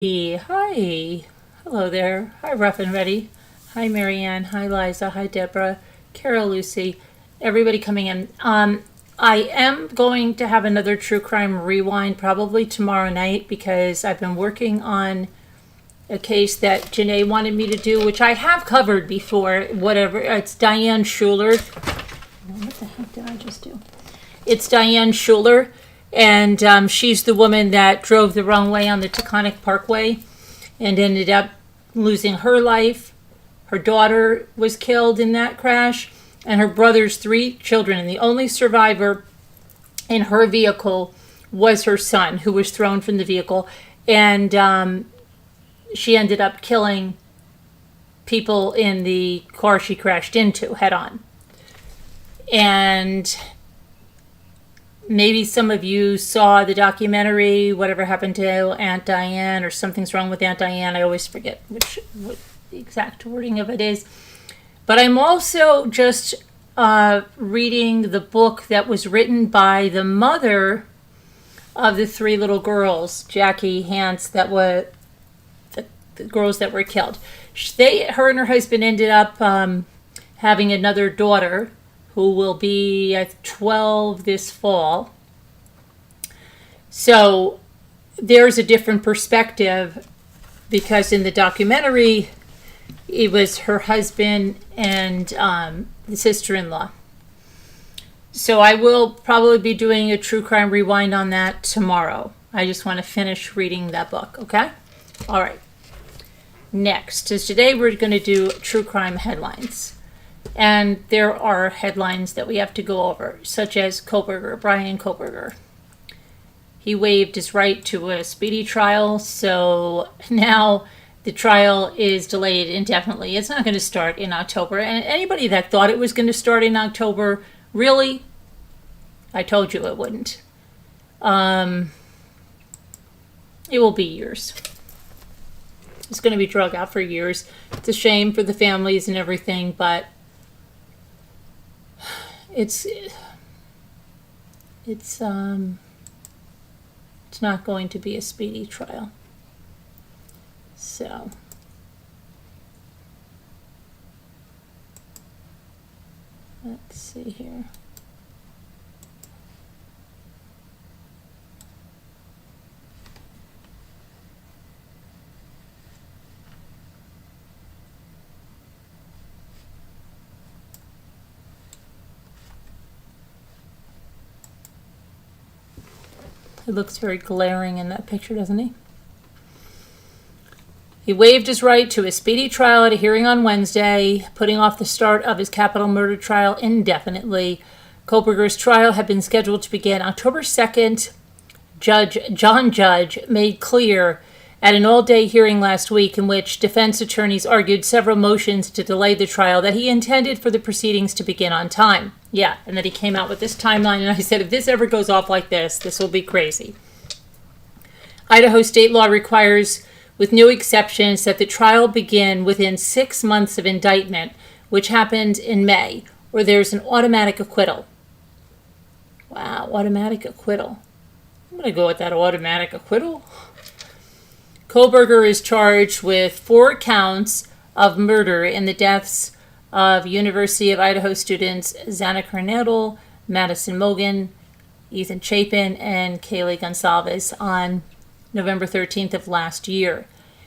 Hi. Hello there. Hi, Rough and Ready. Hi, Marianne. Hi, Liza. Hi, Deborah. Carol, Lucy. Everybody coming in. I am going to have another true crime rewind probably tomorrow night because I've been working on a case that Janae wanted me to do, which I have covered before. Whatever. It's Diane Schuler. What the heck did I just do? It's Diane Schuler. And she's the woman that drove the wrong way on the Taconic Parkway and ended up losing her life. Her daughter was killed in that crash, and her brother's 3 children. And the only survivor in her vehicle was her son, who was thrown from the vehicle. And she ended up killing people in the car she crashed into head on. And maybe some of you saw the documentary, Whatever Happened to Aunt Diane, or Something's Wrong with Aunt Diane. I always forget what the exact wording of it is. But I'm also just reading the book that was written by the mother of the 3 little girls, Jackie, Hans, that were the girls that were killed. Her and her husband ended up having another daughter who will be 12 this fall. So there's a different perspective because in the documentary, it was her husband and the sister-in-law. So I will probably be doing a true crime rewind on that tomorrow. I just want to finish reading that book, okay? All right. Next is today we're going to do true crime headlines. And there are headlines that we have to go over, such as Kohberger, Bryan Kohberger. He waived his right to a speedy trial, so now the trial is delayed indefinitely. It's not going to start in October. And anybody that thought it was going to start in October, really? I told you it wouldn't. It will be years. It's going to be drug out for years. It's a shame for the families and everything, but it's not going to be a speedy trial. So let's see here. It looks very glaring in that picture, doesn't he? He waived his right to a speedy trial at a hearing on Wednesday, putting off the start of his capital murder trial indefinitely. Kohberger's trial had been scheduled to begin October 2nd. John Judge made clear at an all-day hearing last week in which defense attorneys argued several motions to delay the trial that he intended for the proceedings to begin on time. Yeah, and then he came out with this timeline, and I said, if this ever goes off like this will be crazy. Idaho state law requires, with no exceptions, that the trial begin within 6 months of indictment, which happened in May, or there's an automatic acquittal. Wow, automatic acquittal. I'm going to go with that automatic acquittal. Kohberger is charged with 4 counts of murder in the deaths of University of Idaho students Xana Kernodle, Madison Mogen, Ethan Chapin, and Kaylee Gonsalves on November 13th of last year.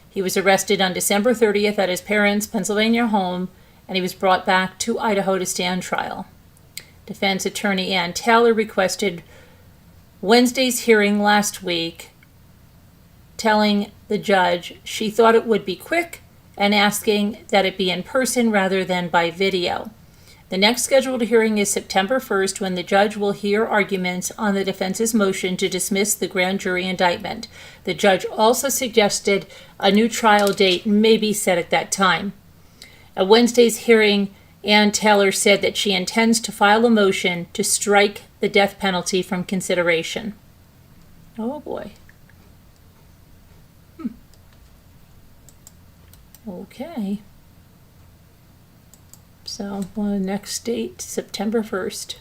He was arrested on December 30th at his parents' Pennsylvania home, and he was brought back to Idaho to stand trial. Defense attorney Ann Taylor requested Wednesday's hearing last week, telling the judge she thought it would be quick and asking that it be in person rather than by video. The next scheduled hearing is September 1st, when the judge will hear arguments on the defense's motion to dismiss the grand jury indictment. The judge also suggested a new trial date may be set at that time. At Wednesday's hearing, Ann Taylor said that she intends to file a motion to strike the death penalty from consideration. Oh boy. Okay. So, next date, September 1st.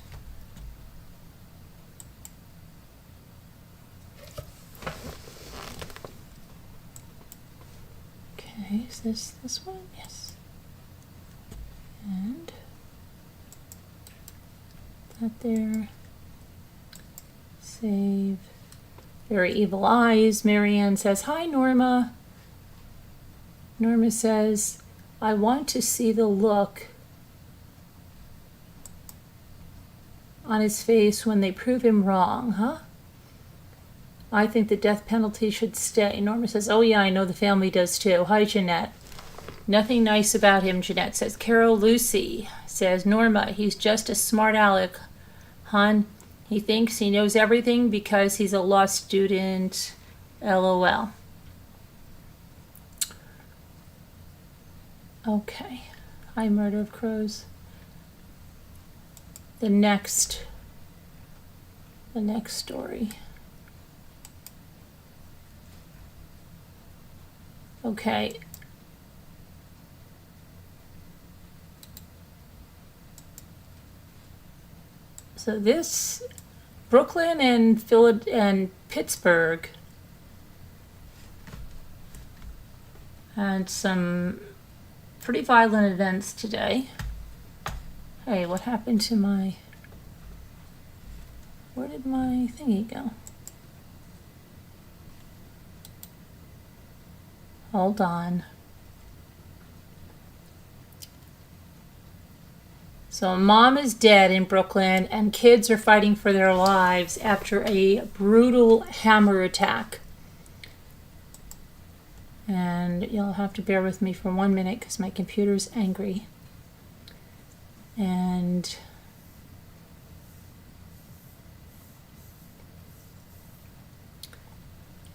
Okay, is this one? Yes. And that there. Save. Very evil eyes. Marianne says, "Hi, Norma." Norma says, "I want to see the look on his face when they prove him wrong, huh? I think the death penalty should stay." Norma says, "Oh yeah, I know the family does too. Hi, Jeanette." "Nothing nice about him," Jeanette says. Carol Lucy says, "Norma, he's just a smart aleck, hon. He thinks he knows everything because he's a law student. LOL." Okay. Hi, Murder of Crows. The next story. Okay. So this Brooklyn and Pittsburgh had some pretty violent events today. Hey, what happened to my... Where did my thingy go? Hold on. So mom is dead in Brooklyn and kids are fighting for their lives after a brutal hammer attack. And you'll have to bear with me for 1 minute because my computer's angry. And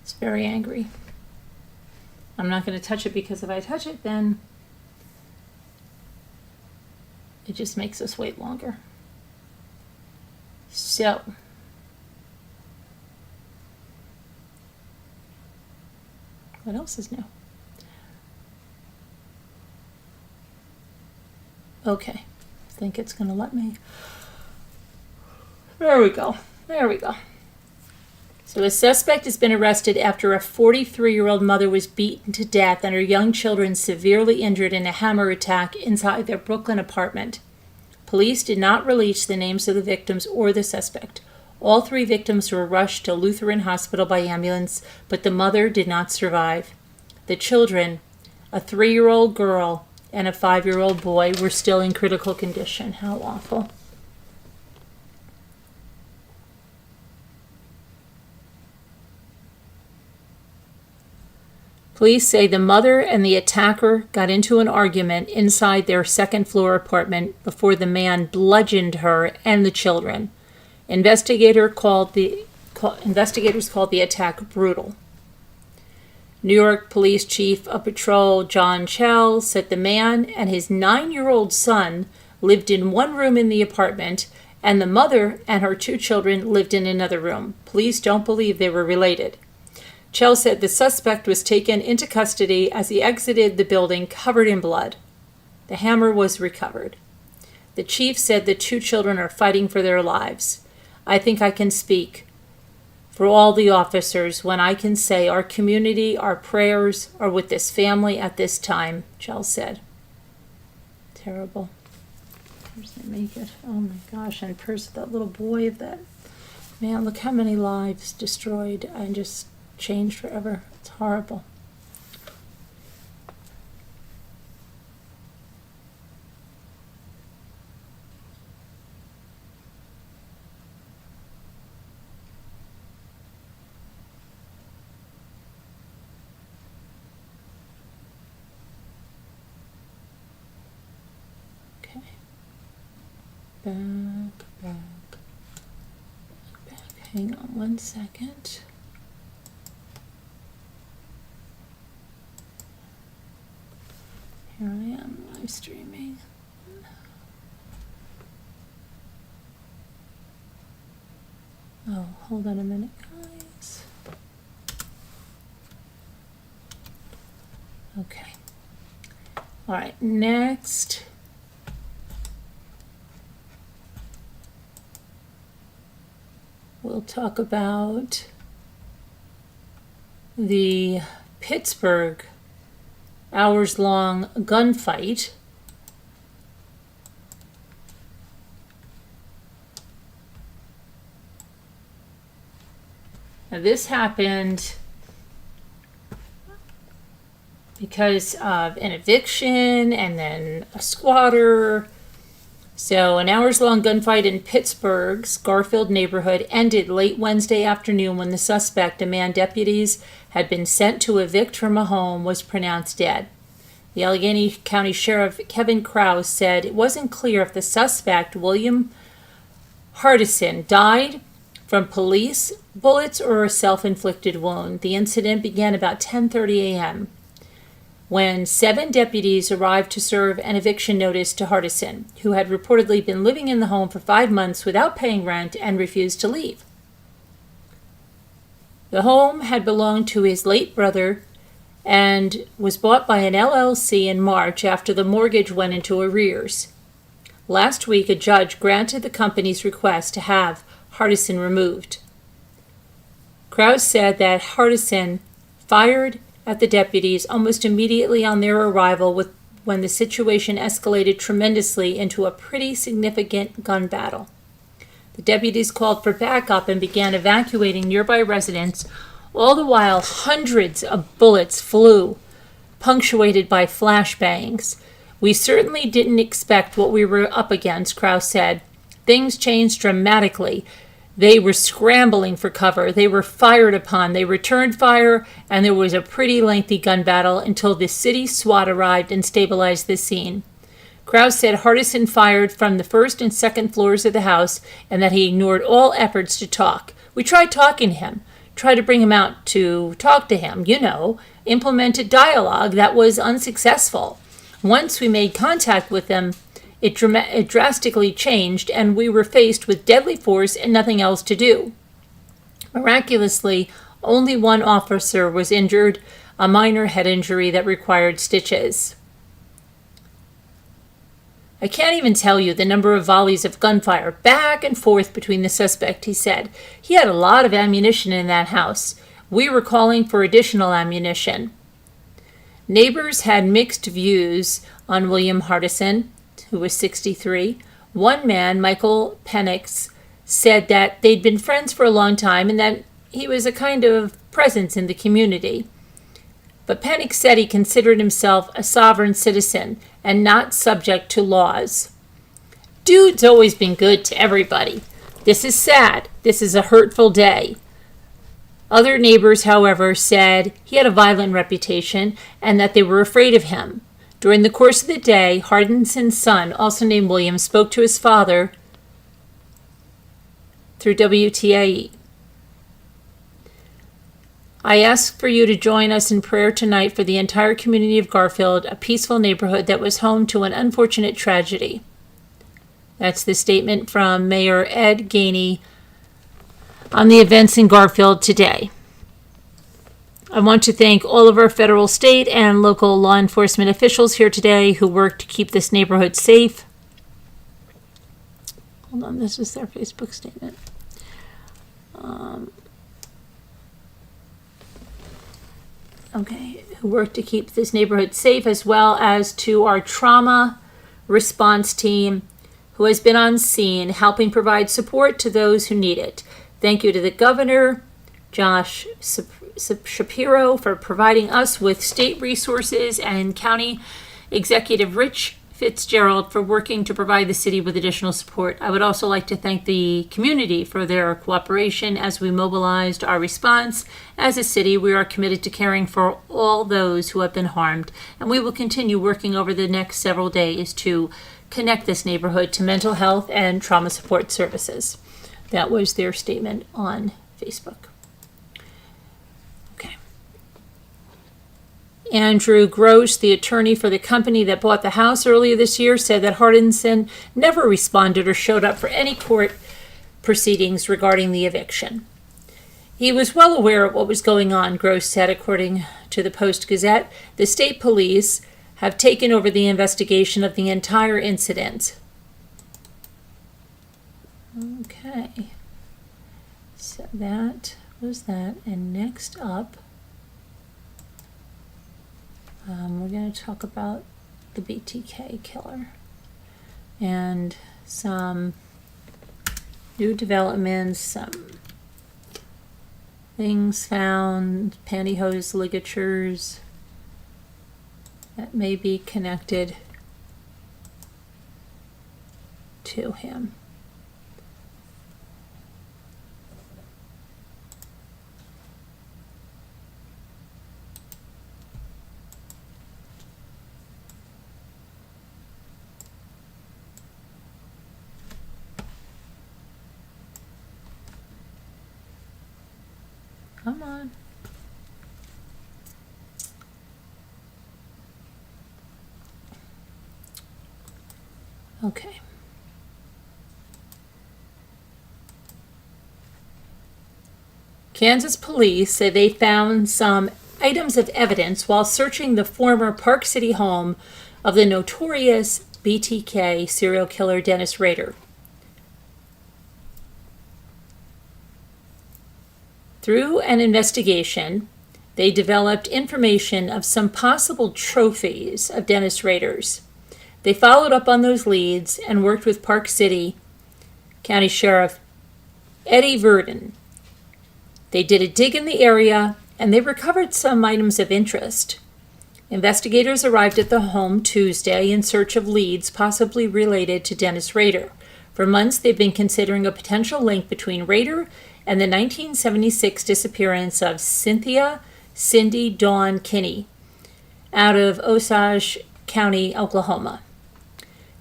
it's very angry. I'm not going to touch it because if I touch it, then it just makes us wait longer. So, what else is new? Okay, I think it's going to let me. There we go. There we go. So a suspect has been arrested after a 43-year-old mother was beaten to death and her young children severely injured in a hammer attack inside their Brooklyn apartment. Police did not release the names of the victims or the suspect. All 3 victims were rushed to Lutheran Hospital by ambulance, but the mother did not survive. The children, a 3-year-old girl and a 5-year-old boy, were still in critical condition. How awful. Police say the mother and the attacker got into an argument inside their second-floor apartment before the man bludgeoned her and the children. Investigators called the attack brutal. New York Police Chief of Patrol John Chell said the man and his 9-year-old son lived in one room in the apartment, and the mother and her 2 children lived in another room. Police don't believe they were related. Chell said the suspect was taken into custody as he exited the building covered in blood. The hammer was recovered. The chief said the 2 children are fighting for their lives. "I think I can speak for all the officers when I can say our community, our prayers are with this family at this time," Chell said. Terrible. Where's they make it? Oh my gosh, and that little boy of that man, look how many lives destroyed and just changed forever. It's horrible. Okay. Back. Hang on 1 second. Here I am live streaming. Oh, hold on a minute, guys. Okay. All right, next. We'll talk about the Pittsburgh hours-long gunfight. Now, this happened because of an eviction and then a squatter. So an hours-long gunfight in Pittsburgh's Garfield neighborhood ended late Wednesday afternoon when the suspect, a man deputies had been sent to evict from a home, was pronounced dead. The Allegheny County Sheriff Kevin Krause said it wasn't clear if the suspect, William Hardison, died from police bullets or a self-inflicted wound. The incident began about 10:30 a.m. when 7 deputies arrived to serve an eviction notice to Hardison, who had reportedly been living in the home for 5 months without paying rent and refused to leave. The home had belonged to his late brother and was bought by an LLC in March after the mortgage went into arrears. Last week, a judge granted the company's request to have Hardison removed. Krause said that Hardison fired at the deputies almost immediately on their arrival when the situation escalated tremendously into a pretty significant gun battle. The deputies called for backup and began evacuating nearby residents. All the while, hundreds of bullets flew, punctuated by flashbangs. We certainly didn't expect what we were up against, Krause said. Things changed dramatically. They were scrambling for cover. They were fired upon. They returned fire, and there was a pretty lengthy gun battle until the city SWAT arrived and stabilized the scene. Krause said Hardison fired from the first and second floors of the house and that he ignored all efforts to talk. We tried talking to him, tried to bring him out to talk to him, implemented dialogue that was unsuccessful. Once we made contact with him, it drastically changed, and we were faced with deadly force and nothing else to do. Miraculously, only one officer was injured, a minor head injury that required stitches. I can't even tell you the number of volleys of gunfire back and forth between the suspect, he said. He had a lot of ammunition in that house. We were calling for additional ammunition. Neighbors had mixed views on William Hardison, who was 63. One man, Michael Penix, said that they'd been friends for a long time and that he was a kind of presence in the community. But Penix said he considered himself a sovereign citizen and not subject to laws. Dude's always been good to everybody. This is sad. This is a hurtful day. Other neighbors, however, said he had a violent reputation and that they were afraid of him. During the course of the day, Hardison's son, also named William, spoke to his father through WTAE. I ask for you to join us in prayer tonight for the entire community of Garfield, a peaceful neighborhood that was home to an unfortunate tragedy. That's the statement from Mayor Ed Gainey on the events in Garfield today. I want to thank all of our federal, state, and local law enforcement officials here today who work to keep this neighborhood safe. Hold on, this is their Facebook statement. Who work to keep this neighborhood safe, as well as to our trauma response team who has been on scene helping provide support to those who need it. Thank you to the governor, Josh Shapiro, for providing us with state resources, and County Executive Rich Fitzgerald for working to provide the city with additional support. I would also like to thank the community for their cooperation as we mobilized our response. As a city, we are committed to caring for all those who have been harmed, and we will continue working over the next several days to connect this neighborhood to mental health and trauma support services. That was their statement on Facebook. Andrew Gross, the attorney for the company that bought the house earlier this year, said that Hardison never responded or showed up for any court proceedings regarding the eviction. He was well aware of what was going on, Gross said, according to the Post-Gazette. The state police have taken over the investigation of the entire incident. Okay. So that was that. And next up... We're going to talk about the BTK killer and some new developments, some things found, pantyhose ligatures that may be connected to him. Come on. Okay. Kansas police say they found some items of evidence while searching the former Park City home of the notorious BTK serial killer Dennis Rader. Through an investigation, they developed information of some possible trophies of Dennis Rader's. They followed up on those leads and worked with Park City County Sheriff Eddie Verdon. They did a dig in the area and they recovered some items of interest. Investigators arrived at the home Tuesday in search of leads possibly related to Dennis Rader. For months, they've been considering a potential link between Rader and the 1976 disappearance of Cynthia Cindy Dawn Kinney out of Osage County, Oklahoma.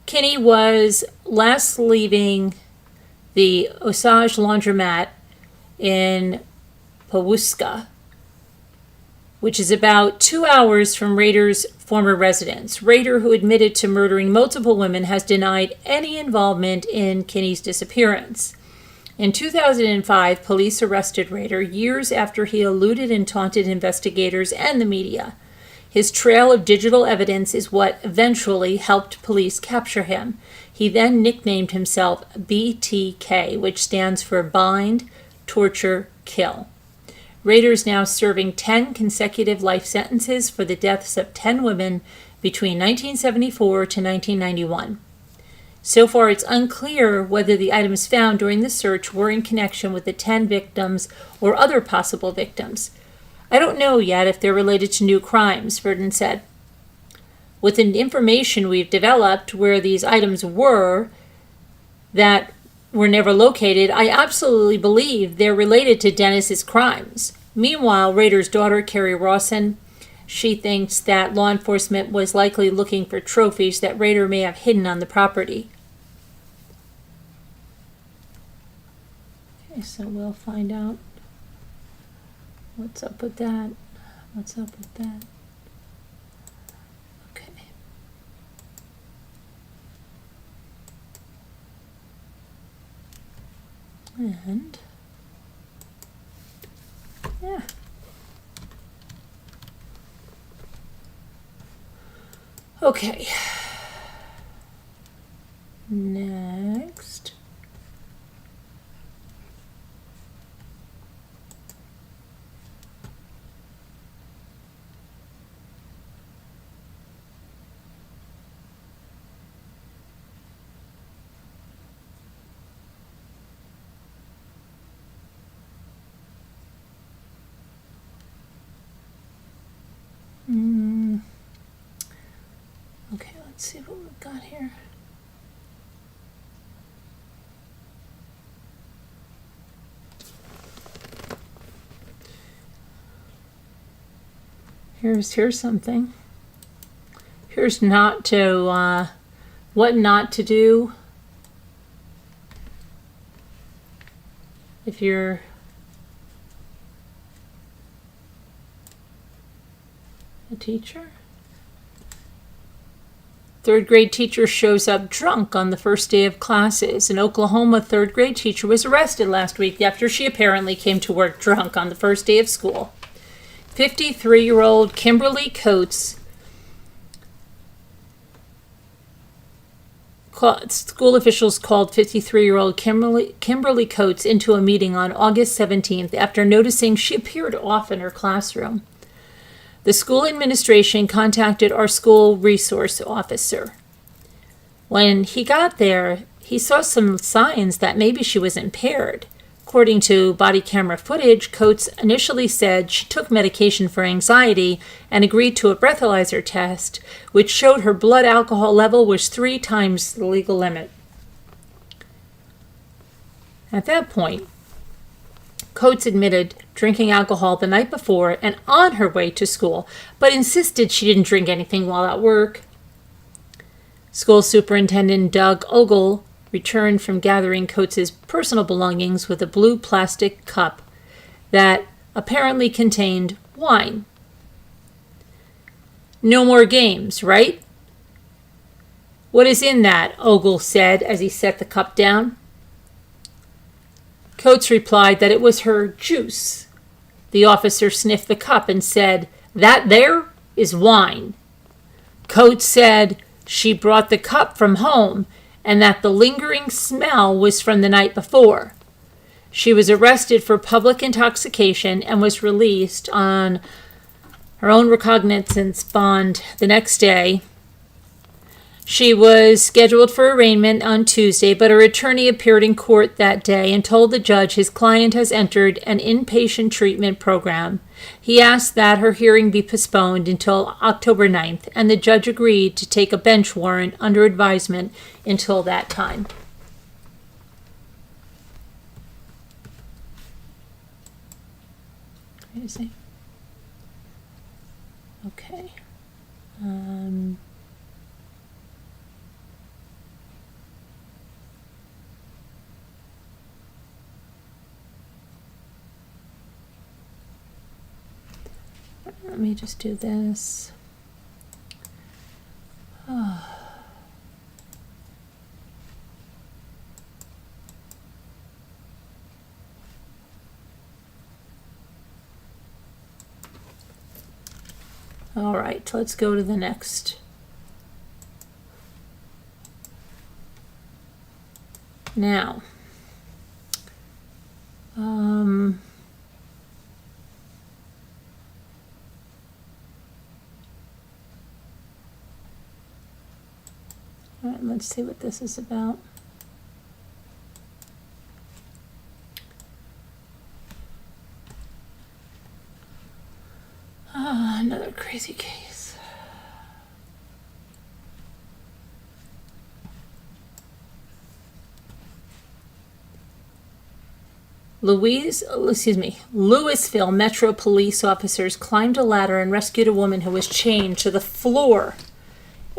Kinney was last leaving the Osage laundromat in Pawhuska, which is about 2 hours from Rader's former residence. Rader, who admitted to murdering multiple women, has denied any involvement in Kinney's disappearance. In 2005, police arrested Rader years after he eluded and taunted investigators and the media. His trail of digital evidence is what eventually helped police capture him. He then nicknamed himself BTK, which stands for Bind, Torture, Kill. Rader is now serving 10 consecutive life sentences for the deaths of 10 women between 1974 to 1991. So far, it's unclear whether the items found during the search were in connection with the 10 victims or other possible victims. I don't know yet if they're related to new crimes, Verdon said. With the information we've developed where these items were that were never located, I absolutely believe they're related to Dennis's crimes. Meanwhile, Rader's daughter, Carrie Rawson, she thinks that law enforcement was likely looking for trophies that Rader may have hidden on the property. Okay, so we'll find out what's up with that. What's up with that? Okay. And yeah. Okay. Next. Okay, let's see what we've got here. Here's something. Here's not to what not to do if you're a teacher. Third grade teacher shows up drunk on the first day of classes. An Oklahoma third grade teacher was arrested last week after she apparently came to work drunk on the first day of school. 53-year-old Kimberly Coates, school officials called 53-year-old Kimberly Coates into a meeting on August 17th after noticing she appeared off in her classroom. The school administration contacted our school resource officer. When he got there, he saw some signs that maybe she was impaired. According to body camera footage, Coates initially said she took medication for anxiety and agreed to a breathalyzer test, which showed her blood alcohol level was 3 times the legal limit. At that point, Coates admitted drinking alcohol the night before and on her way to school, but insisted she didn't drink anything while at work. School Superintendent Doug Ogle returned from gathering Coates' personal belongings with a blue plastic cup that apparently contained wine. "No more games, right?" "What is in that?" Ogle said as he set the cup down. Coates replied that it was her juice. The officer sniffed the cup and said, "That there is wine." Coates said she brought the cup from home and that the lingering smell was from the night before. She was arrested for public intoxication and was released on her own recognizance bond the next day. She was scheduled for arraignment on Tuesday, but her attorney appeared in court that day and told the judge his client has entered an inpatient treatment program. He asked that her hearing be postponed until October 9th, and the judge agreed to take a bench warrant under advisement until that time. Crazy. Okay. Let me just do this. Oh. All right, let's go to the next. Now, all right, let's see what this is about. Another crazy case. Louisville Metro police officers climbed a ladder and rescued a woman who was chained to the floor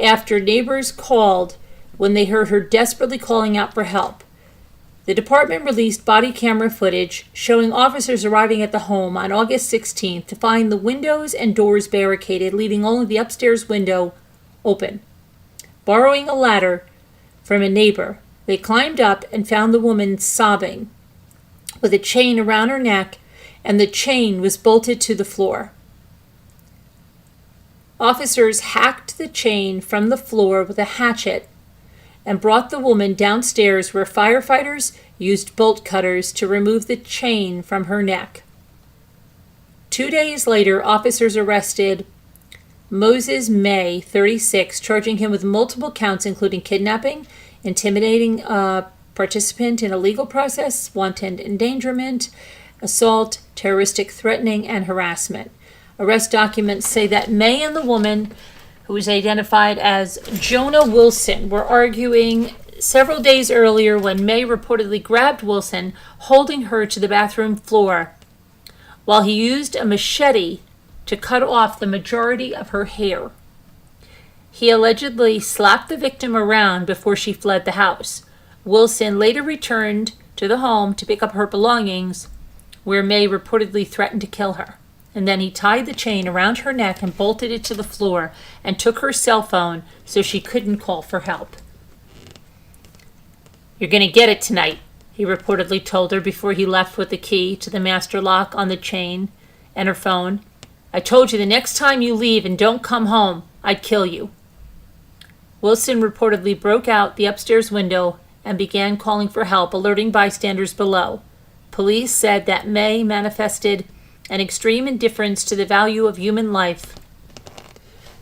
after neighbors called when they heard her desperately calling out for help. The department released body camera footage showing officers arriving at the home on August 16th to find the windows and doors barricaded, leaving only the upstairs window open. Borrowing a ladder from a neighbor, they climbed up and found the woman sobbing with a chain around her neck, and the chain was bolted to the floor. Officers hacked the chain from the floor with a hatchet and brought the woman downstairs, where firefighters used bolt cutters to remove the chain from her neck. 2 days later, officers arrested Moses May, 36, charging him with multiple counts including kidnapping, intimidating a participant in a legal process, wanton endangerment, assault, terroristic threatening, and harassment. Arrest documents say that May and the woman, who was identified as Jonah Wilson, were arguing several days earlier when May reportedly grabbed Wilson, holding her to the bathroom floor, while he used a machete to cut off the majority of her hair. He allegedly slapped the victim around before she fled the house. Wilson later returned to the home to pick up her belongings, where May reportedly threatened to kill her. And then he tied the chain around her neck and bolted it to the floor and took her cell phone so she couldn't call for help. "You're going to get it tonight," he reportedly told her before he left with the key to the master lock on the chain and her phone. "I told you the next time you leave and don't come home, I'd kill you." Wilson reportedly broke out the upstairs window and began calling for help, alerting bystanders below. Police said that May manifested and extreme indifference to the value of human life.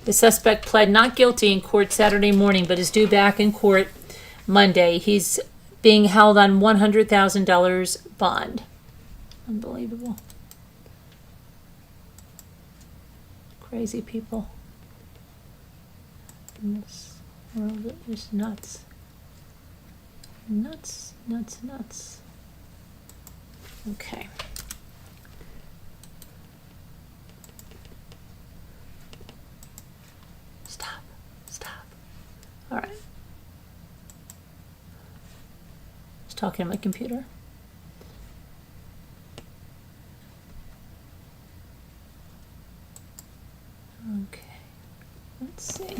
The suspect pled not guilty in court Saturday morning, but is due back in court Monday. He's being held on $100,000 bond. Unbelievable. Crazy people. In this world it is nuts. Nuts, nuts, nuts. Okay. Stop. All right. I was talking to my computer. Okay. Let's see.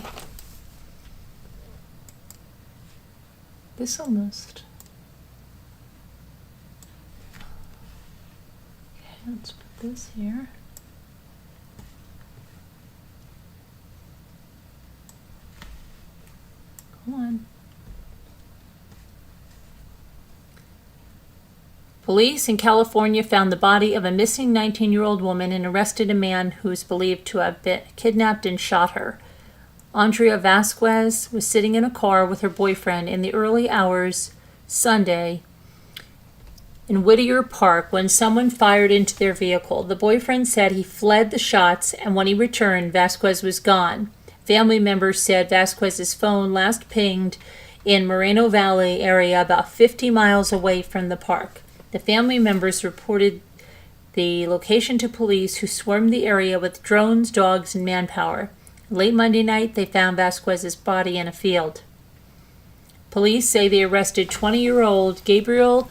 This almost. Okay, let's put this here. Come on. Police in California found the body of a missing 19-year-old woman and arrested a man who is believed to have been kidnapped and shot her. Andrea Vasquez was sitting in a car with her boyfriend in the early hours Sunday in Whittier Park when someone fired into their vehicle. The boyfriend said he fled the shots, and when he returned, Vasquez was gone. Family members said Vasquez's phone last pinged in Moreno Valley area about 50 miles away from the park. The family members reported the location to police, who swarmed the area with drones, dogs, and manpower. Late Monday night, they found Vasquez's body in a field. Police say they arrested 20-year-old Gabriel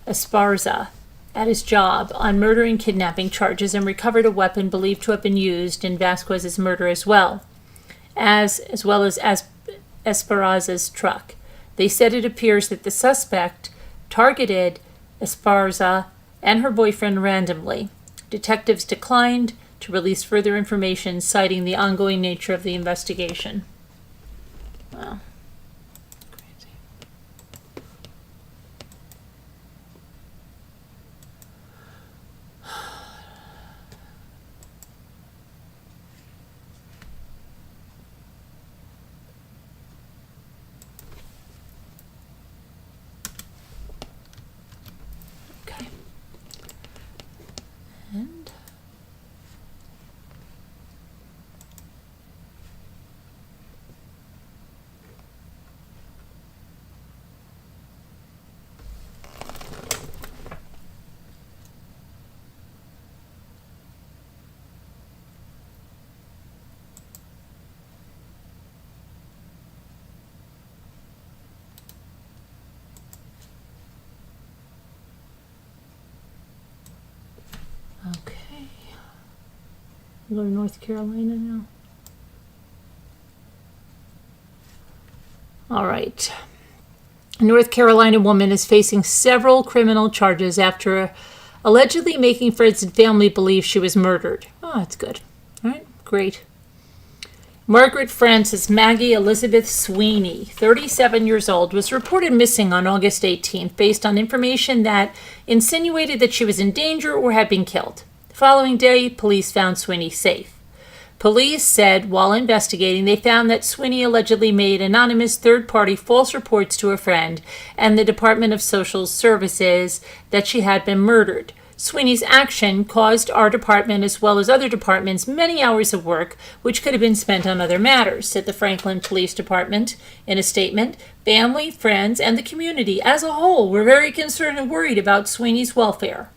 Esparza at his job on murder and kidnapping charges and recovered a weapon believed to have been used in Vasquez's murder as well as Esparza's truck. They said it appears that the suspect targeted Esparza and her boyfriend randomly. Detectives declined to release further information, citing the ongoing nature of the investigation. Wow. Crazy. Okay. And okay. We go to North Carolina now. All right. A North Carolina woman is facing several criminal charges after allegedly making friends and family believe she was murdered. Oh, that's good. All right, great. Margaret Frances Maggie Elizabeth Sweeney, 37 years old, was reported missing on August 18th based on information that insinuated that she was in danger or had been killed. The following day, police found Sweeney safe. Police said while investigating, they found that Sweeney allegedly made anonymous third-party false reports to a friend and the Department of Social Services that she had been murdered. Sweeney's action caused our department, as well as other departments, many hours of work, which could have been spent on other matters, said the Franklin Police Department in a statement. Family, friends, and the community as a whole were very concerned and worried about Sweeney's welfare.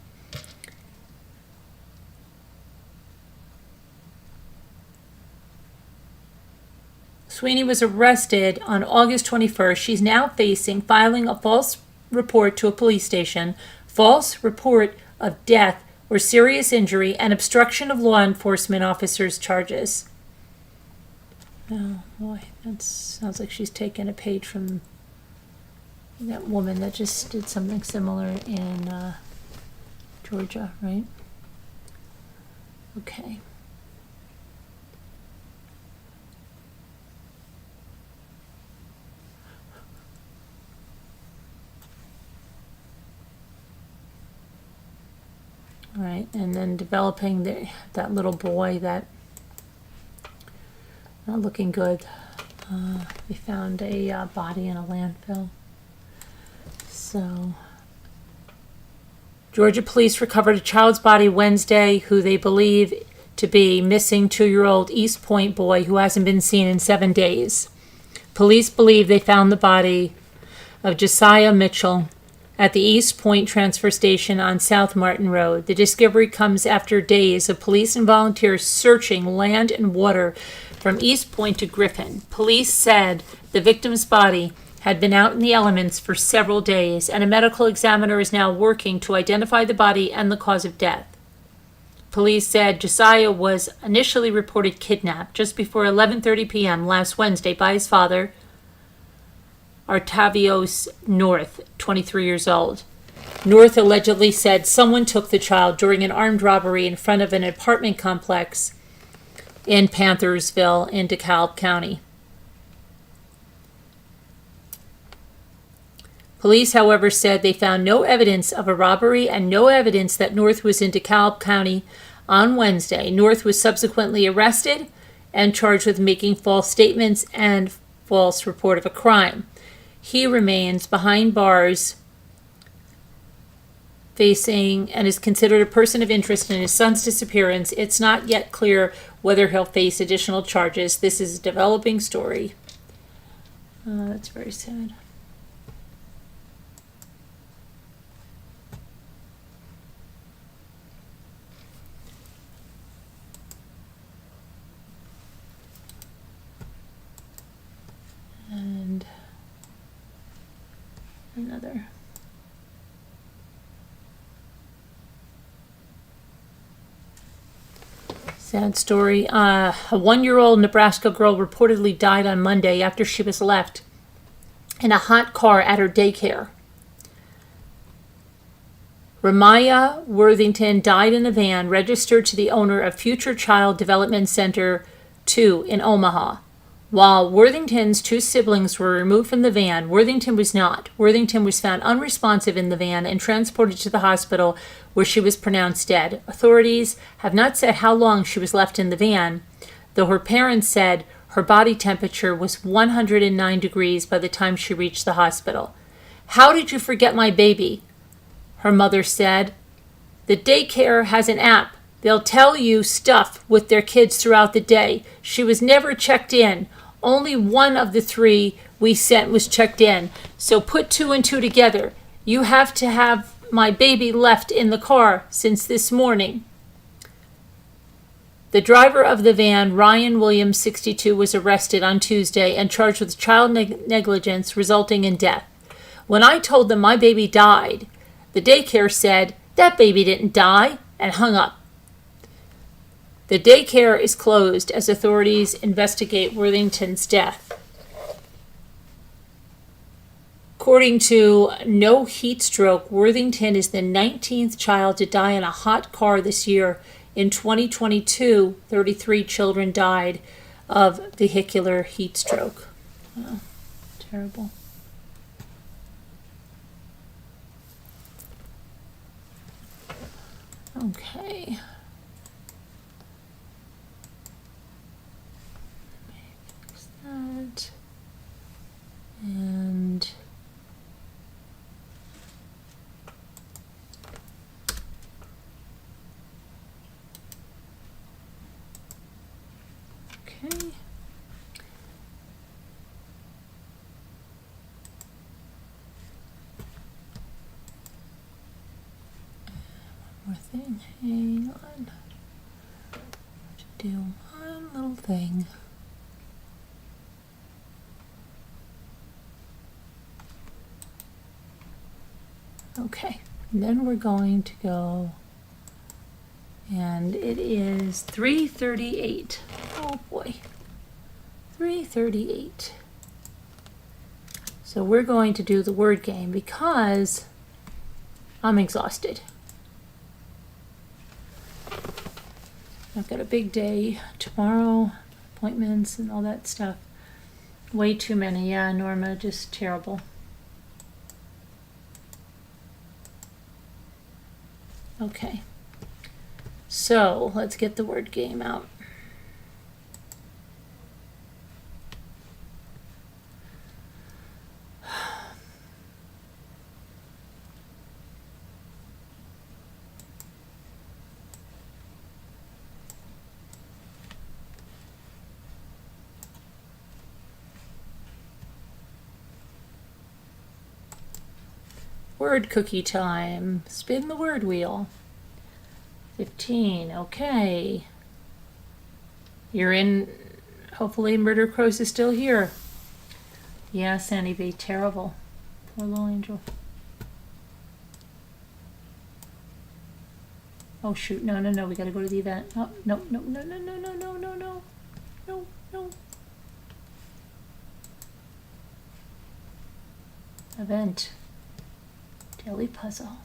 Sweeney was arrested on August 21st. She's now facing filing a false report to a police station, false report of death or serious injury, and obstruction of law enforcement officers' charges. Oh boy, that sounds like she's taken a page from that woman that just did something similar in Georgia, right? Okay. All right, and then developing that little boy that not looking good. They found a body in a landfill. So, Georgia police recovered a child's body Wednesday, who they believe to be missing 2-year-old East Point boy who hasn't been seen in 7 days. Police believe they found the body of Josiah Mitchell at the East Point transfer station on South Martin Road. The discovery comes after days of police and volunteers searching land and water from East Point to Griffin. Police said the victim's body had been out in the elements for several days, and a medical examiner is now working to identify the body and the cause of death. Police said Josiah was initially reported kidnapped just before 11:30 p.m. last Wednesday by his father, Artavios North, 23 years old. North allegedly said someone took the child during an armed robbery in front of an apartment complex in Panthersville in DeKalb County. Police, however, said they found no evidence of a robbery and no evidence that North was in DeKalb County on Wednesday. North was subsequently arrested and charged with making false statements and false report of a crime. He remains behind bars facing and is considered a person of interest in his son's disappearance. It's not yet clear whether he'll face additional charges. This is a developing story. That's very sad. And another. Sad story. A 1-year-old Nebraska girl reportedly died on Monday after she was left in a hot car at her daycare. Ramaya Worthington died in a van registered to the owner of Future Child Development Center 2 in Omaha. While Worthington's 2 siblings were removed from the van, Worthington was not. Worthington was found unresponsive in the van and transported to the hospital, where she was pronounced dead. Authorities have not said how long she was left in the van, though her parents said her body temperature was 109 degrees by the time she reached the hospital. "How did you forget my baby?" her mother said. "The daycare has an app. They'll tell you stuff with their kids throughout the day. She was never checked in. Only one of the 3 we sent was checked in. So put 2 and 2 together. You have to have my baby left in the car since this morning." The driver of the van, Ryan Williams, 62, was arrested on Tuesday and charged with child negligence resulting in death. "When I told them my baby died, the daycare said, 'That baby didn't die,' and hung up." The daycare is closed as authorities investigate Worthington's death. According to No Heat Stroke, Worthington is the 19th child to die in a hot car this year. In 2022, 33 children died of vehicular heat stroke. Oh, terrible. Okay. That. And okay. One more thing. Hang on. To do one little thing. Okay, and then we're going to go, and it is 3:38. Oh boy, 3:38. So we're going to do the word game because I'm exhausted. I've got a big day tomorrow, appointments and all that stuff. Way too many. Yeah, Norma, just terrible. Okay. So let's get the word game out. Word cookie time. Spin the word wheel. 15. Okay. You're in. Hopefully Murder Crows is still here. Yeah, Sandy B. Terrible. Poor little angel. Oh shoot. No. We gotta go to the event. Oh, no. No. Event. Daily puzzle.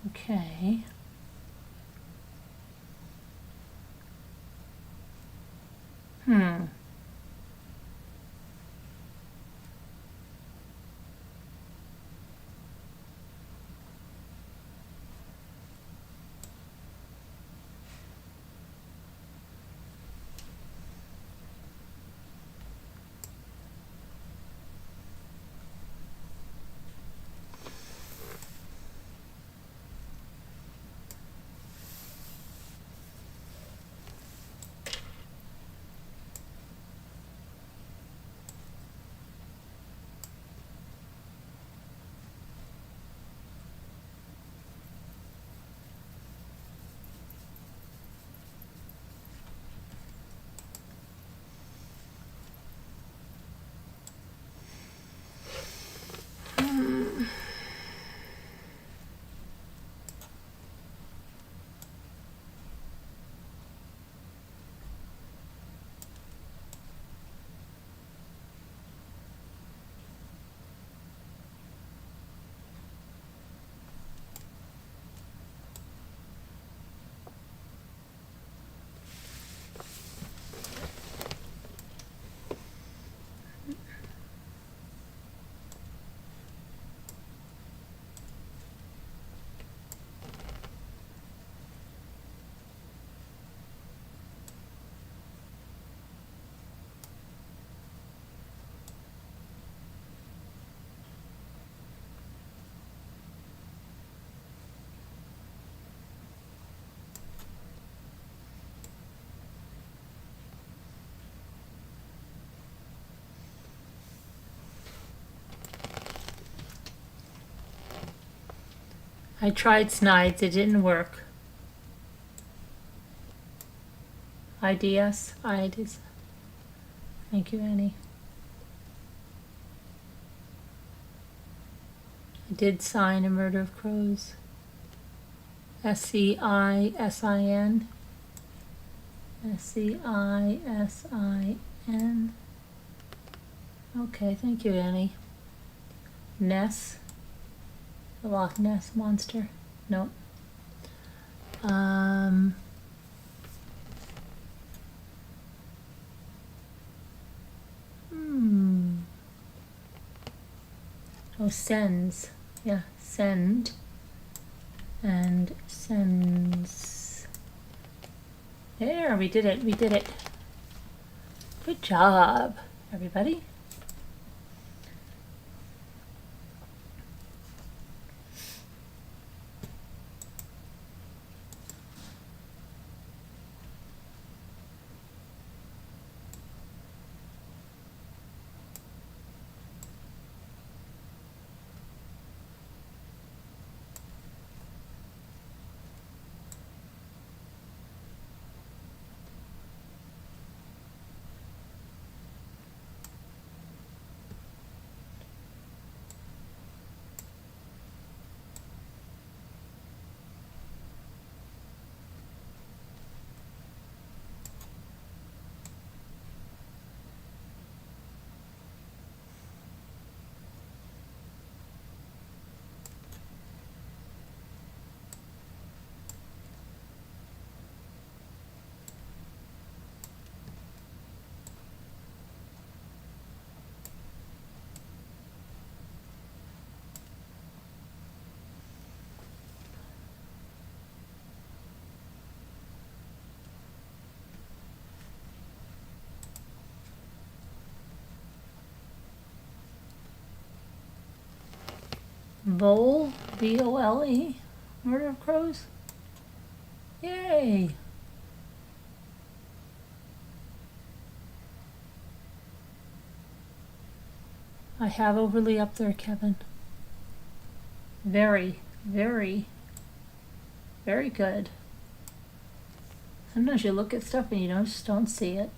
Okay. I tried Snides, it didn't work. IDS, IDS. Thank you, Annie. I did sign a murder of crows. SCISIN. SCISIN. Okay, thank you, Annie. Ness. The Loch Ness Monster. Nope. Oh, sends. Yeah, send. And sends. There, we did it. We did it. Good job, everybody. Vole, VOLE, Murder of Crows. Yay! I have overly up there, Kevin. Very, very, very good. Sometimes you look at stuff and you just don't see it.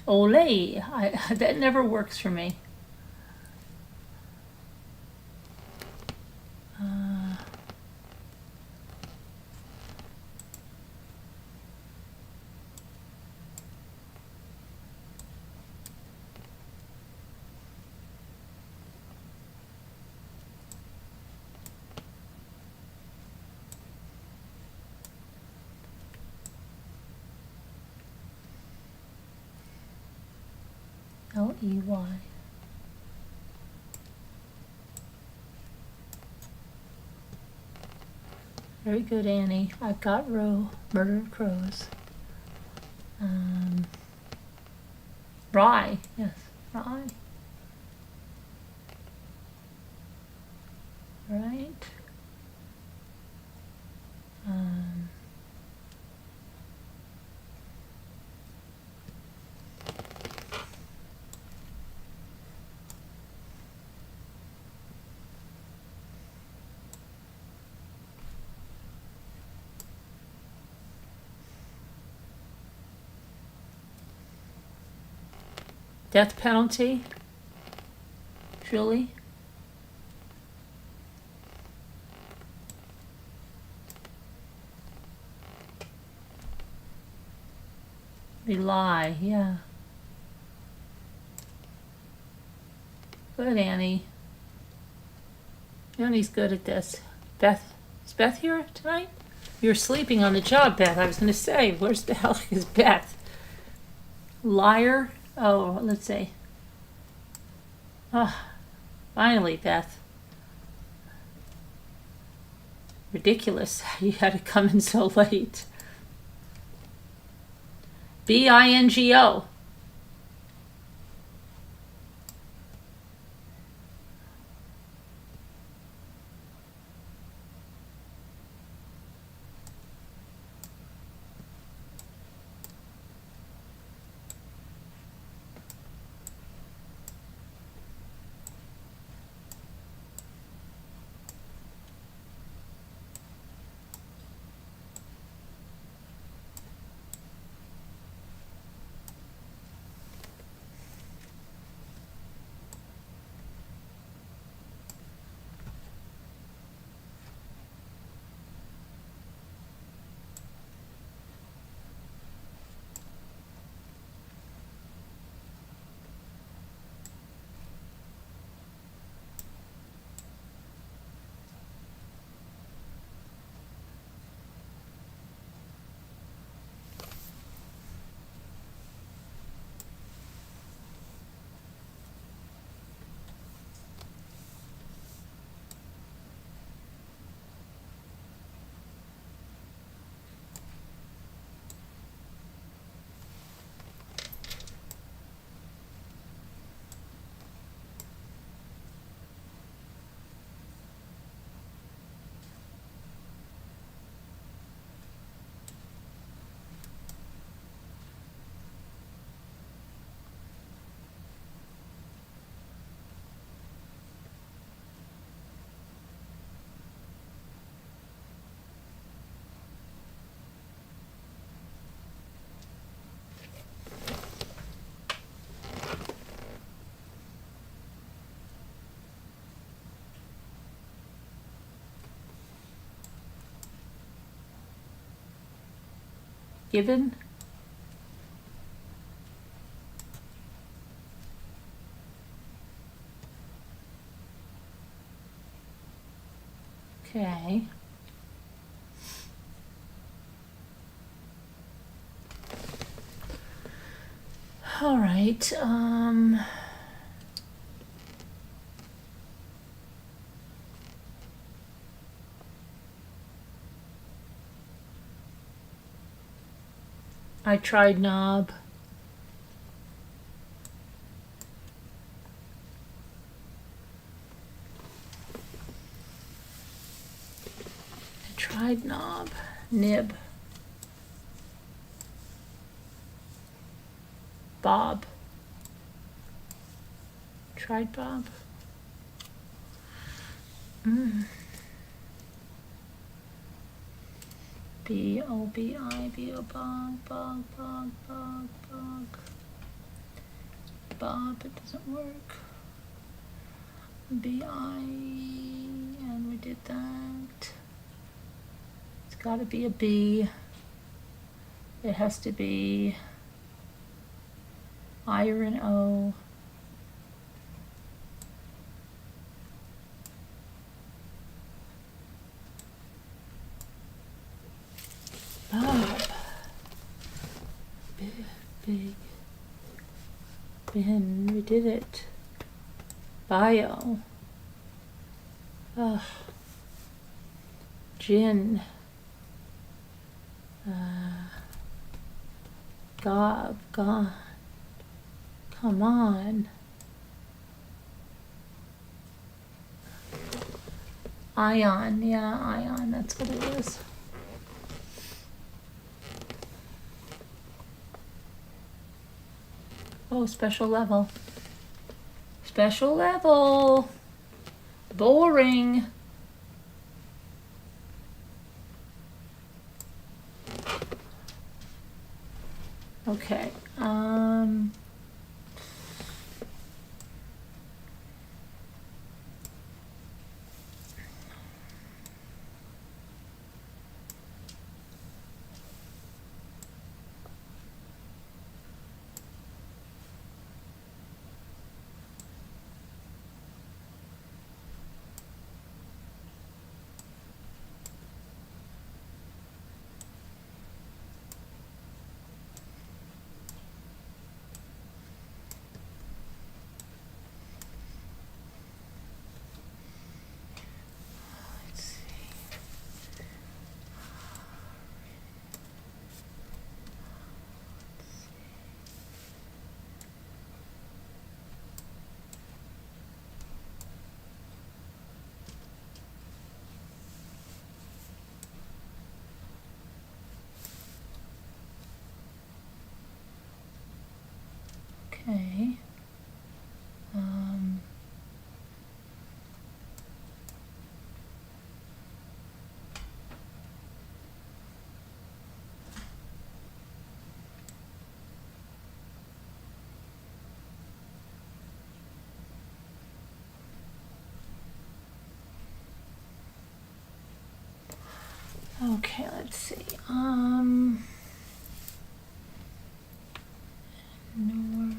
Olay, that never works for me. Ley. Very good, Annie. I've got row, Murder of Crows. Rye, yes, rye. Right. Death penalty, Julie. Rely, yeah. Good, Annie. Annie's good at this. Beth, is Beth here tonight? You're sleeping on the job, Beth. I was going to say, where's the hell is Beth? Liar. Oh, let's see. Oh, finally, Beth. Ridiculous. You had to come in so late. BINGO. Given? Okay. All right. I tried knob. I tried knob. Nib. Bob. Tried Bob. B-O-B-I, bog, bog, bog, bog, bog. Bob, it doesn't work. B-I, and we did that. It's gotta be a B. It has to be I or an O. Bob. Big. Ben, we did it. Bio. Ugh. Gin. Gob. God. Come on. Ion. Yeah, ion. That's what it is. Oh, special level. Special level. Boring. Okay. Okay. Okay, let's see. Nor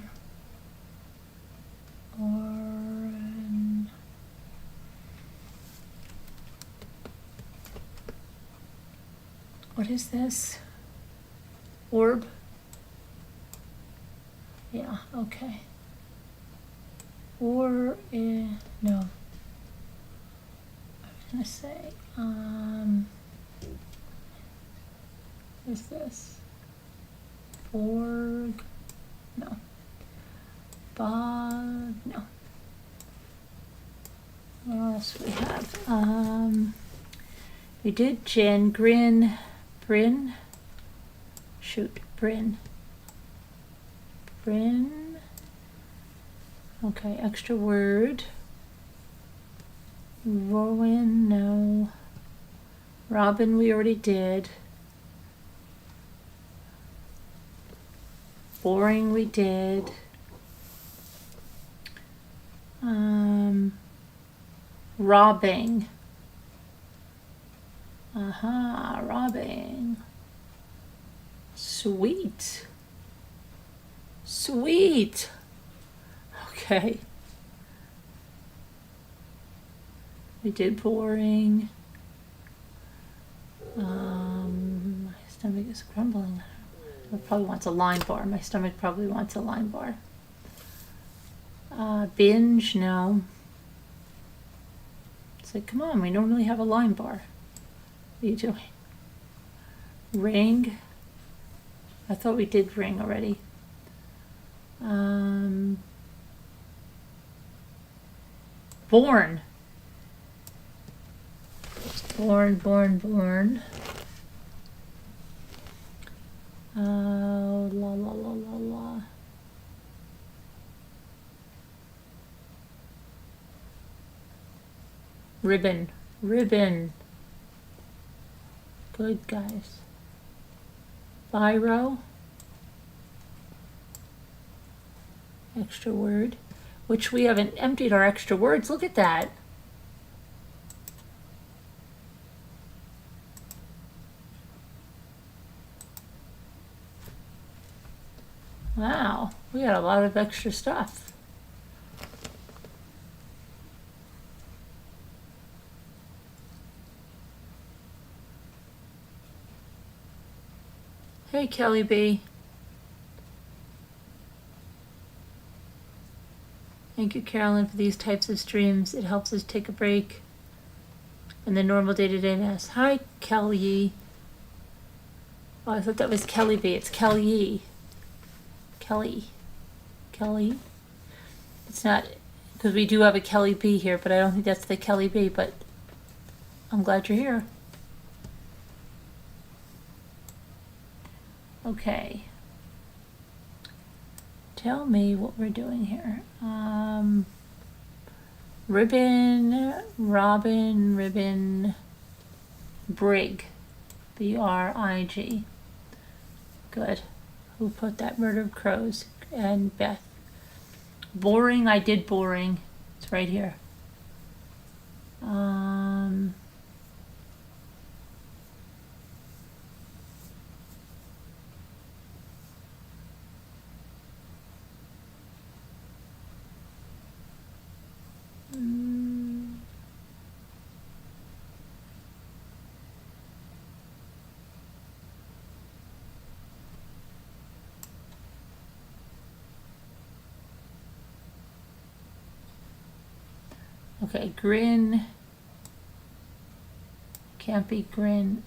or what is this? Orb? Yeah, okay. Or no. I was gonna say, what is this? Borg? No. Bog? No. What else we have? We did gin, grin, Bryn. Shoot, Bryn. Bryn. Okay, extra word. Rowan, no. Robin, we already did. Boring, we did. Robbing. Robbing. Sweet. Sweet. Okay. We did boring. My stomach is grumbling. It probably wants a line bar. My stomach probably wants a line bar. Binge, no. It's like, come on, we normally have a line bar. What are you doing? Ring. I thought we did ring already. Born. Born. La. Ribbon. Good, guys. Biro. Extra word. Which we haven't emptied our extra words. Look at that. Wow, we got a lot of extra stuff. Hey, Kelly B. Thank you, Carolyn, for these types of streams. It helps us take a break in the normal day-to-day mess. Hi, Kelly. Oh, I thought that was Kelly B. It's Kelly. Kelly. It's not, because we do have a Kelly B here, but I don't think that's the Kelly B, but I'm glad you're here. Okay. Tell me what we're doing here. Ribbon, Robin, ribbon, Brig. B-R-I-G. Good. Who put that? Murdered Crows and Beth. Boring, I did boring. It's right here. Okay, grin. Can't be grin.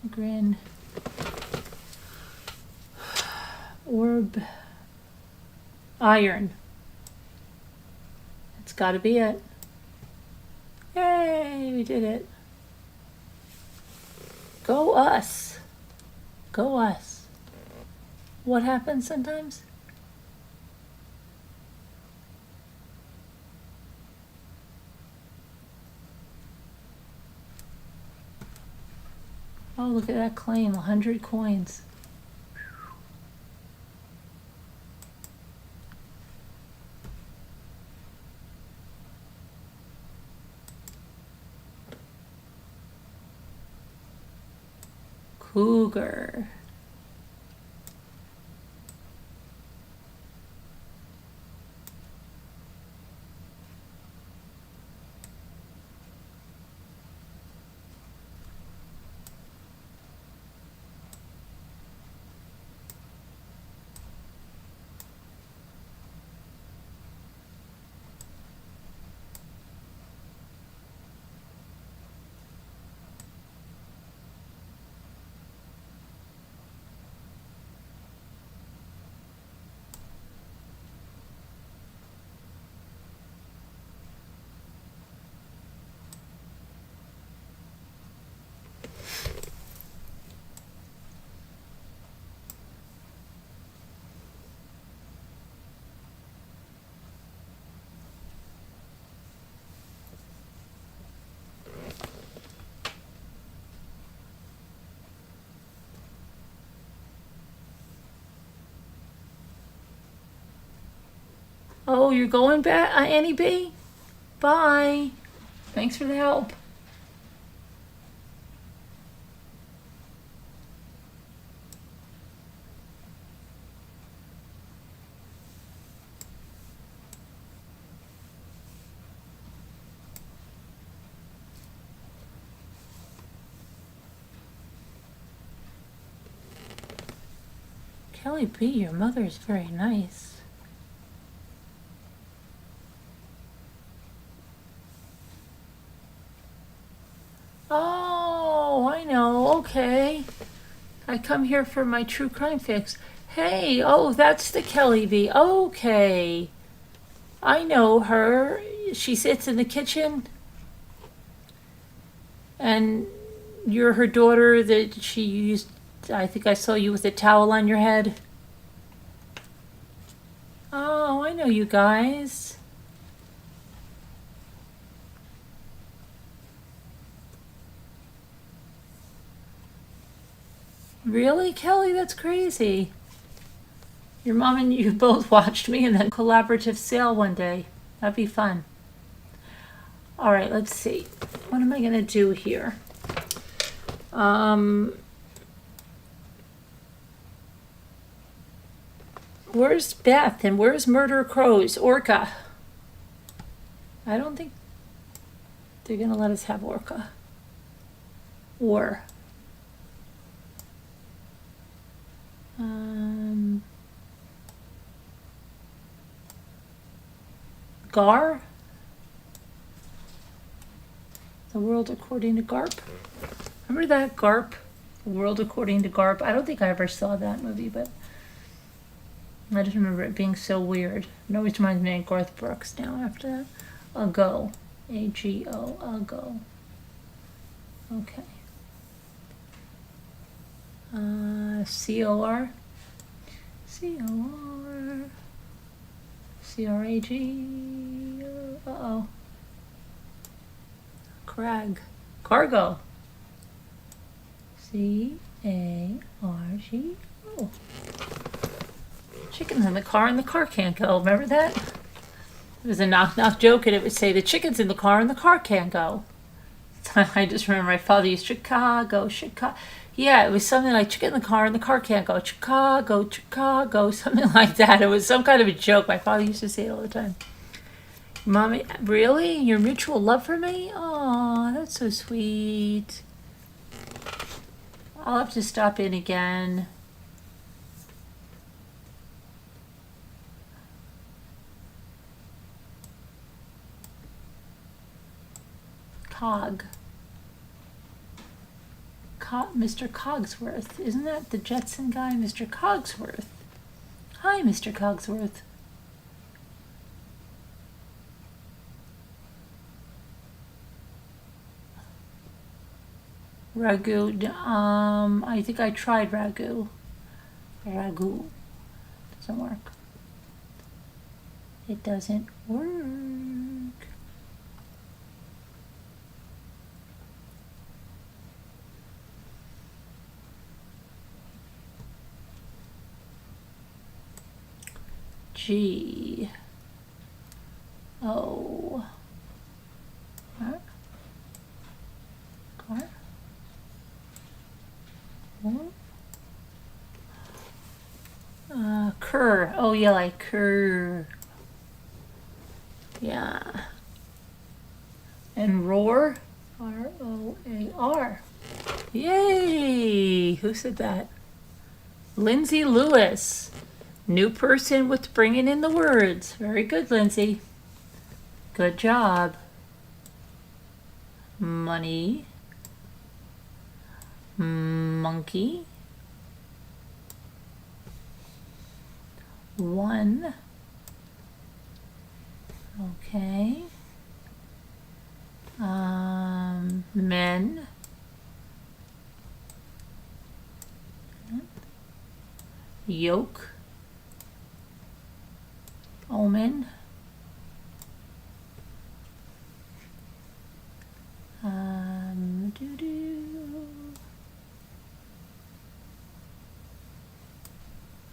Orb. Iron. It's gotta be it. Yay, we did it. Go us. What happens sometimes? Oh, look at that claim, 100 coins. Cougar. Oh, you're going back, Annie B? Bye. Thanks for the help. Kelly B, your mother is very nice. Oh, I know. Okay. I come here for my true crime fix. Hey, oh, that's the Kelly B. Okay. I know her. She sits in the kitchen. And you're her daughter that she used. I think I saw you with a towel on your head. Oh, I know you guys. Really, Kelly? That's crazy. Your mom and you both watched me and then collaborative sale one day. That'd be fun. All right, let's see. What am I going to do here? Where's Beth and where's Murder Crows? Orca. I don't think they're going to let us have Orca. Or Gar? The World According to Garp? Remember that Garp? The World According to Garp? I don't think I ever saw that movie, but I just remember it being so weird. It always reminds me of Garth Brooks now after that. Ago. A-G-O. Ago. Okay. C-O-R. C-O-R. C-R-A-G. Uh-oh. Crag. Cargo. C-A-R-G-O. Chickens in the car and the car can't go. Remember that? It was a knock-knock joke and it would say the chicken's in the car and the car can't go. I just remember my father used Chicago, Chicago. Yeah, it was something like chicken in the car and the car can't go. Chicago, Chicago, something like that. It was some kind of a joke. My father used to say it all the time. Mommy, really? Your mutual love for me? Oh, that's so sweet. I'll have to stop in again. Cog. Mr. Cogsworth. Isn't that the Jetson guy? Mr. Cogsworth. Hi, Mr. Cogsworth. Ragu. I think I tried ragu. Ragu. Doesn't work. It doesn't work. G O R Car Cur. Oh yeah, like cur. Yeah. And roar. R-O-A-R. Yay! Who said that? Lindsay Lewis. New person with bringing in the words. Very good, Lindsay. Good job. Money. Monkey. One. Okay. Men. Yoke. Omen.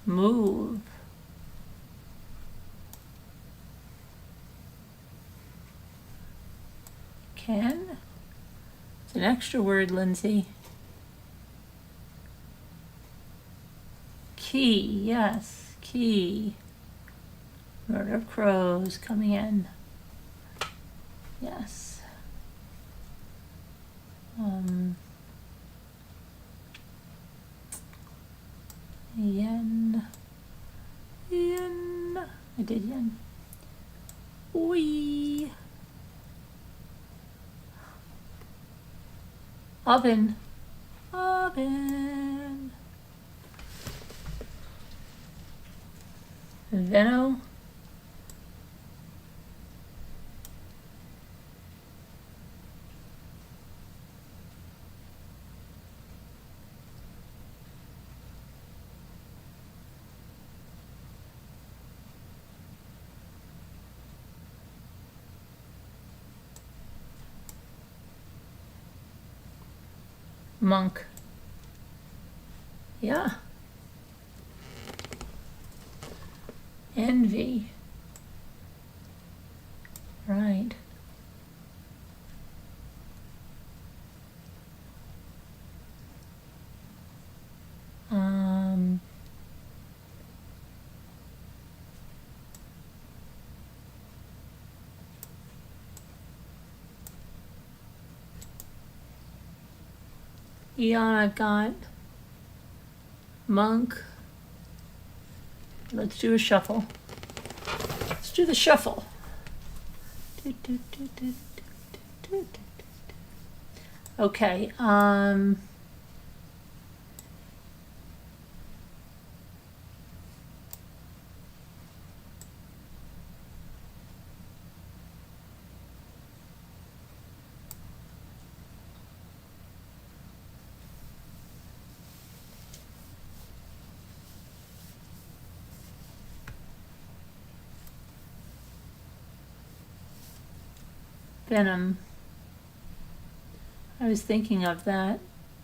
Move. Can. It's an extra word, Lindsay. Key. Yes. Key. Murder of crows coming in. Yes. Yen. did yen. Oi. Oven. Oven. Veno. Monk. Yeah. Envy. Right. Eon, I've got monk. Let's do a shuffle. Let's do the shuffle. Okay. Venom. I was thinking of that.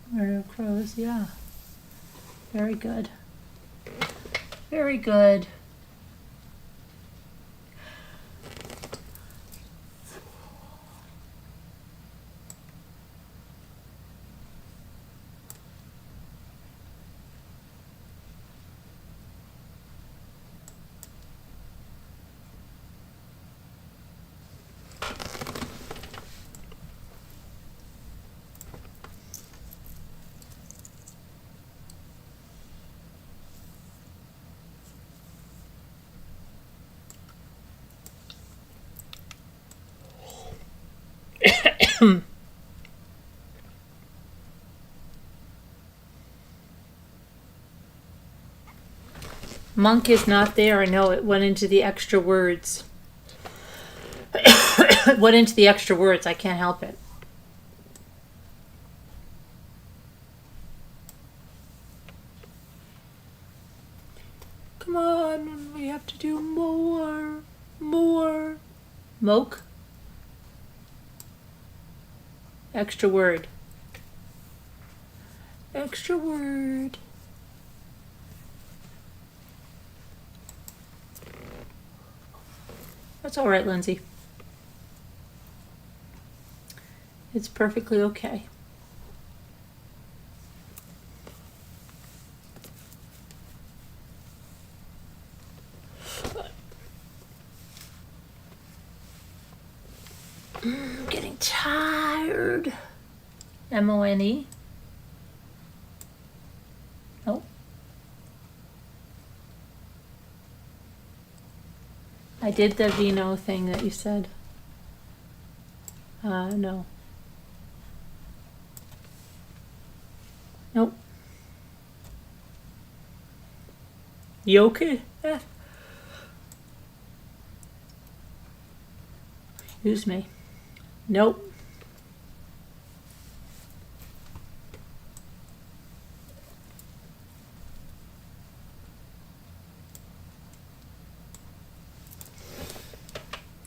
Murder of Crows, yeah. Very good. Very good. Monk is not there. I know it went into the extra words. It went into the extra words. I can't help it. Come on, we have to do more. More. Moke. Extra word. Extra word. That's all right, Lindsay. It's perfectly okay. I'm getting tired. M-O-N-E. Nope. I did the vino thing that you said. No. Nope. You okay? Excuse me. Nope.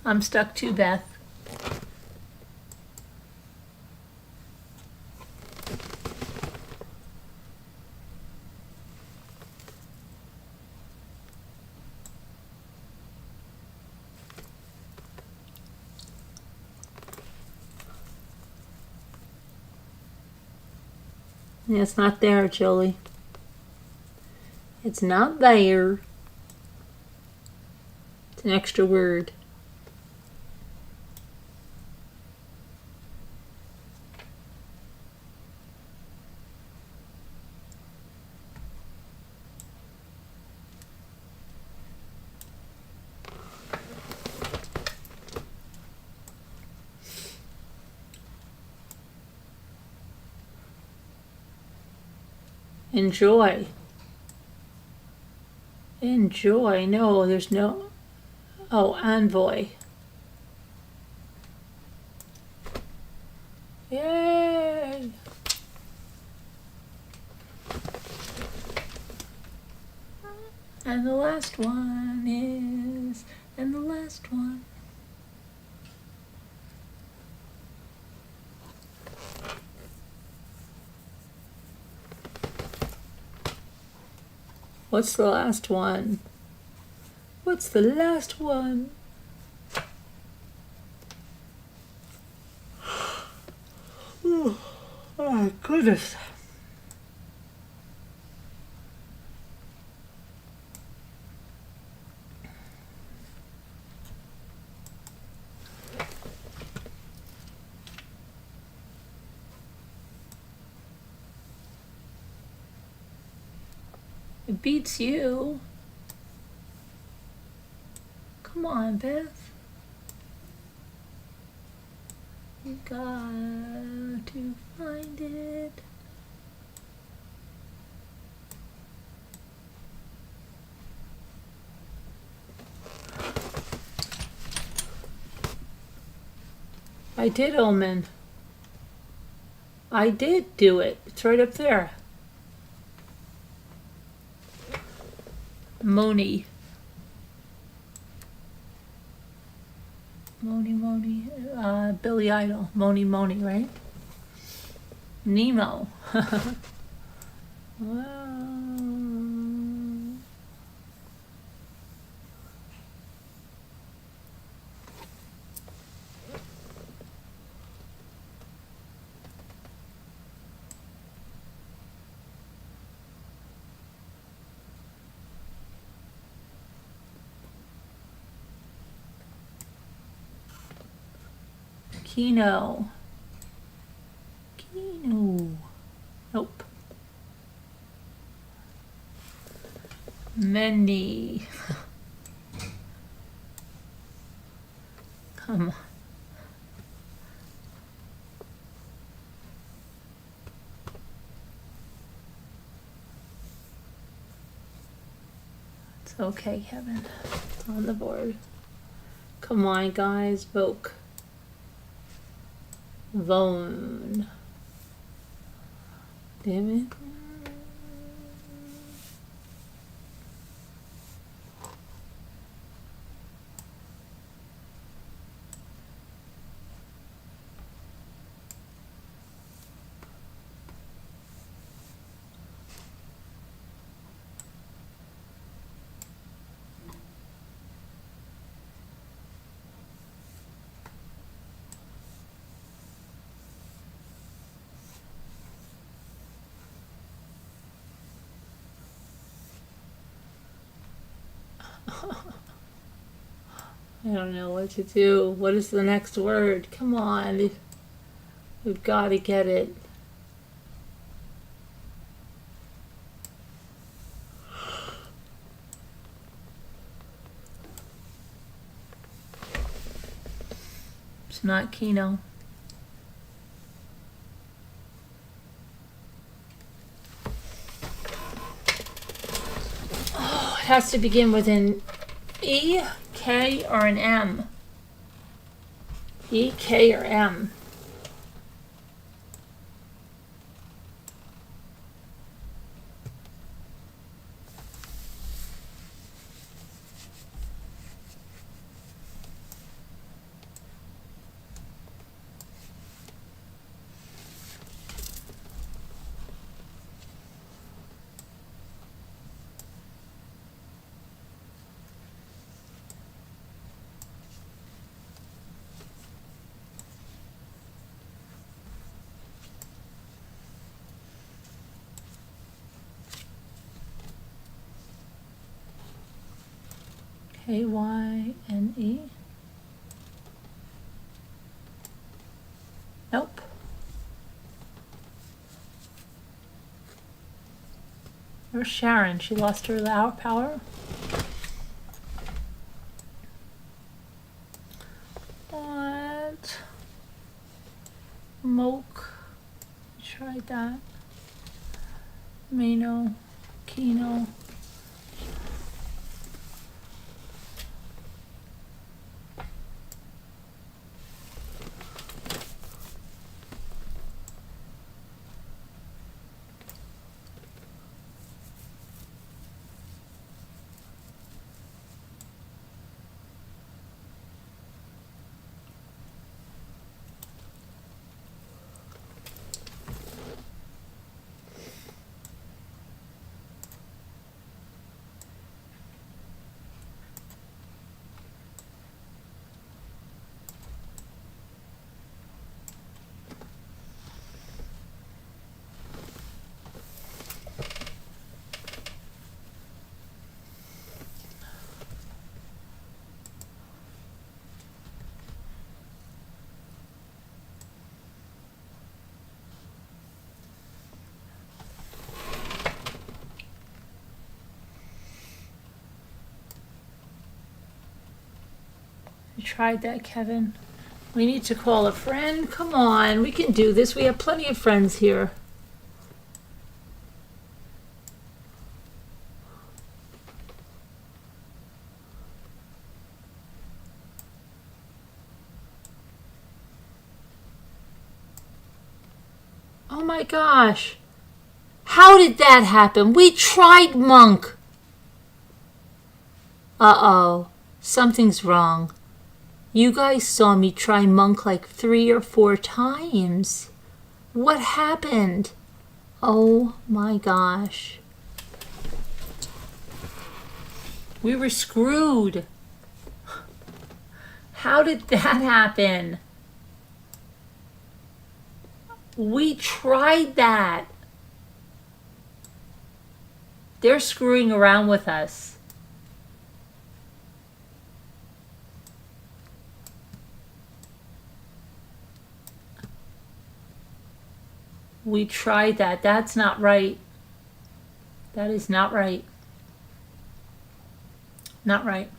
I'm stuck too, Beth. Yeah, it's not there, Jolie. It's not there. It's an extra word. Enjoy. Enjoy. No, there's no. Oh, envoy. Yay! And the last one is. And the last one. What's the last one? What's the last one? Oh my goodness. It beats you. Come on, Beth. You got to find it. I did, Omen. I did do it. It's right up there. Moni. Moni. Billy Idol. Moni, right? Nemo. Wow. Kino. Nope. Many. Come on. It's okay, Kevin. It's on the board. Come on, guys. Vote. Vone. Damn it. I don't know what to do. What is the next word? Come on. We've got to get it. It's not Kino. Oh, it has to begin with an E, K, or an M. E, K, or M. K-Y-N-E. Nope. Where's Sharon? She lost her power? What? Moke. Tried that. Mano, Kino. You tried that, Kevin. We need to call a friend. Come on, we can do this. We have plenty of friends here. Oh my gosh. How did that happen? We tried Monk. Uh-oh. Something's wrong. You guys saw me try Monk like 3 or 4 times. What happened? Oh my gosh. We were screwed. How did that happen? We tried that. They're screwing around with us. We tried that. That's not right. That is not right. Not right.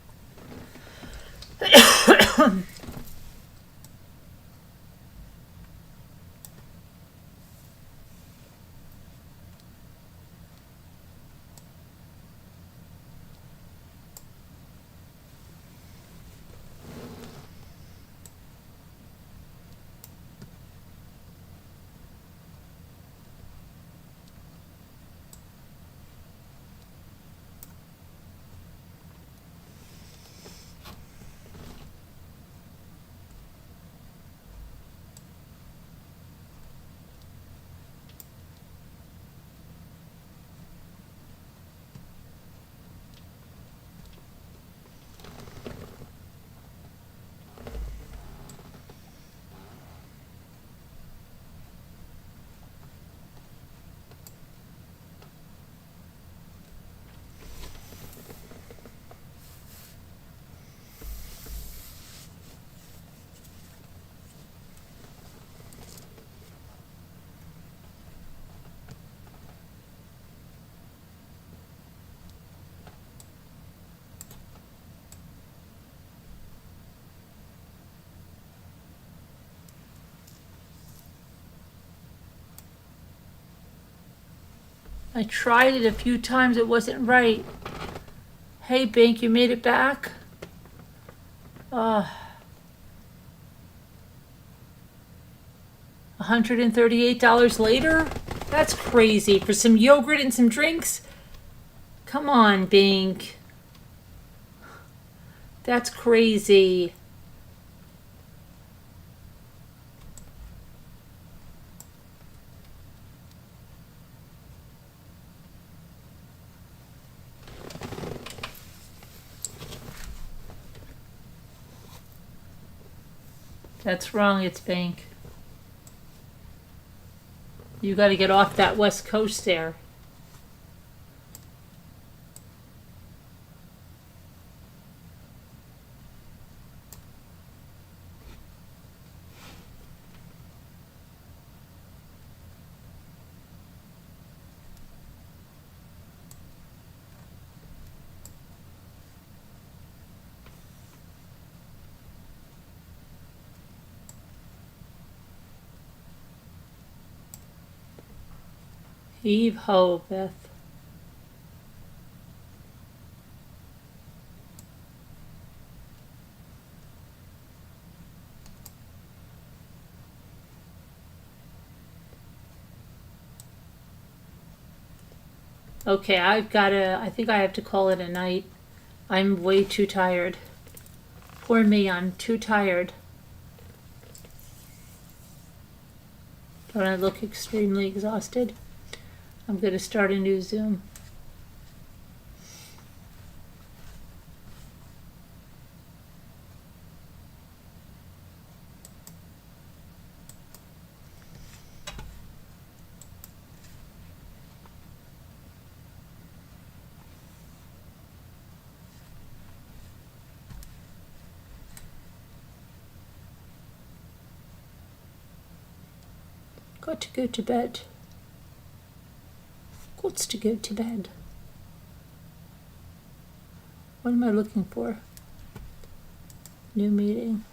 I tried it a few times. It wasn't right. Hey, Bink, you made it back? $138 later? That's crazy. For some yogurt and some drinks? Come on, Bink. That's crazy. That's wrong, it's Bank. You got to get off that west coast there. Eve Ho, Beth. Okay, I think I have to call it a night. I'm way too tired. Poor me, I'm too tired. Don't I look extremely exhausted? I'm going to start a new Zoom. Got to go to bed. Got to go to bed. What am I looking for? New meeting.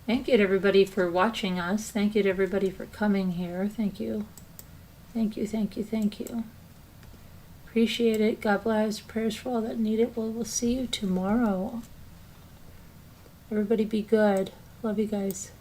Thank you to everybody for watching us. Thank you to everybody for coming here. Thank you. Thank you, thank you, thank you. Appreciate it. God bless. Prayers for all that need it. We'll see you tomorrow. Everybody be good. Love you guys.